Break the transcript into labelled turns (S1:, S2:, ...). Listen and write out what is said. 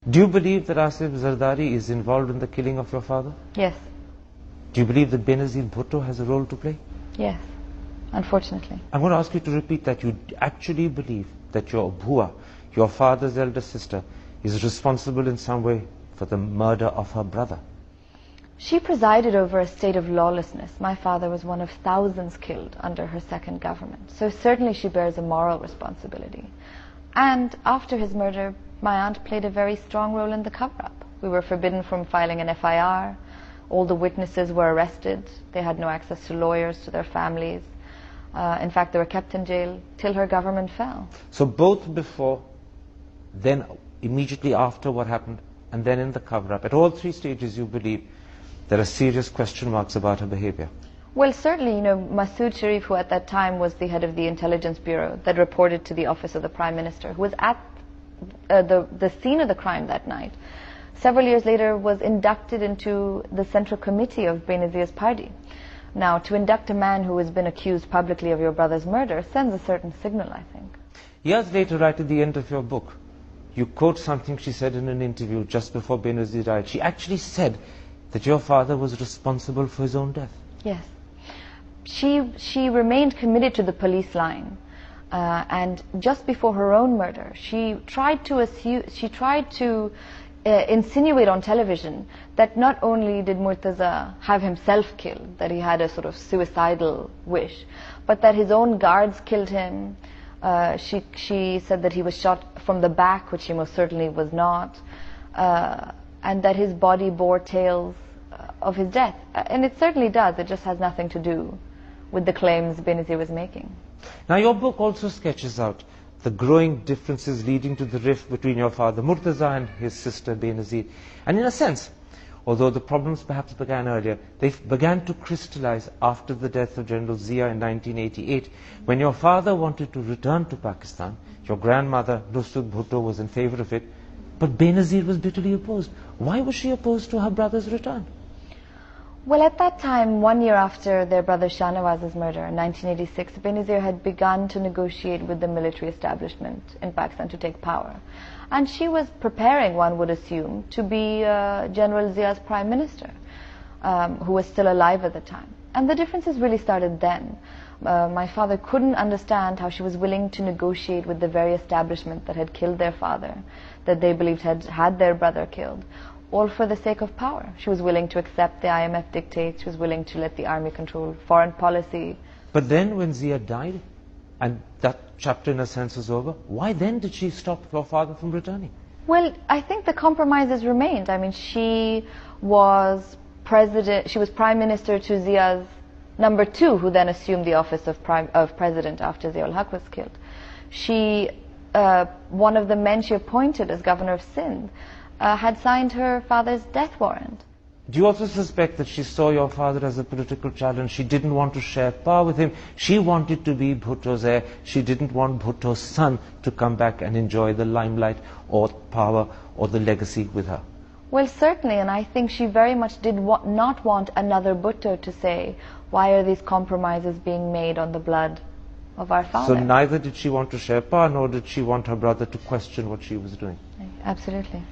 S1: Do you believe that Asif Zardari is involved in the killing of your father?
S2: Yes.
S1: Do you believe that Benazir Bhutto has a role to play?
S2: Yes, unfortunately.
S1: I'm going to ask you to repeat that. You actually believe that your Bhua, your father's elder sister, is responsible in some way for the murder of her brother?
S2: She presided over a state of lawlessness. My father was one of thousands killed under her second government. So certainly she bears a moral responsibility. And after his murder, my aunt played a very strong role in the cover-up. We were forbidden from filing an FIR. All the witnesses were arrested. They had no access to lawyers, to their families. In fact, they were kept in jail till her government fell.
S1: So both before, then immediately after what happened, and then in the cover-up, at all three stages you believe there are serious question marks about her behavior?
S2: Well, certainly, Masood Sharif, who at that time was the head of the intelligence bureau that reported to the office of the Prime Minister, who was at the scene of the crime that night, several years later was inducted into the Central Committee of Benazir's party. Now, to induct a man who has been accused publicly of your brother's murder sends a certain signal, I think.
S1: Years later, right at the end of your book, you quote something she said in an interview just before Benazir died. She actually said that your father was responsible for his own death.
S2: Yes. She remained committed to the police line. And just before her own murder, she tried to insinuate on television that not only did Murtaza have himself killed, that he had a sort of suicidal wish, but that his own guards killed him. She said that he was shot from the back, which he most certainly was not, and that his body bore tales of his death. And it certainly does. It just has nothing to do with the claims Benazir was making.
S1: Now, your book also sketches out the growing differences leading to the rift between your father Murtaza and his sister Benazir. And in a sense, although the problems perhaps began earlier, they began to crystallize after the death of General Zia in 1988, when your father wanted to return to Pakistan. Your grandmother, Nusrat Bhutto, was in favor of it, but Benazir was bitterly opposed. Why was she opposed to her brother's return?
S2: Well, at that time, 1 year after their brother Shahnawaz's murder in 1986, Benazir had begun to negotiate with the military establishment in Pakistan to take power. And she was preparing, one would assume, to be General Zia's prime minister, who was still alive at the time. And the differences really started then. My father couldn't understand how she was willing to negotiate with the very establishment that had killed their father, that they believed had their brother killed, all for the sake of power. She was willing to accept the IMF dictates. She was willing to let the army control foreign policy.
S1: But then when Zia died, and that chapter in a sense was over, why then did she stop your father from returning?
S2: Well, I think the compromises remained. I mean, she was prime minister to Zia's number 2, who then assumed the office of president after Zia ul Haq was killed. One of the men she appointed as governor of Sindh had signed her father's death warrant.
S1: Do you also suspect that she saw your father as a political challenge? She didn't want to share power with him. She wanted to be Bhutto's heir. She didn't want Bhutto's son to come back and enjoy the limelight or power or the legacy with her.
S2: Well, certainly, and I think she very much did not want another Bhutto to say, why are these compromises being made on the blood of our father?
S1: So neither did she want to share power, nor did she want her brother to question what she was doing.
S2: Absolutely.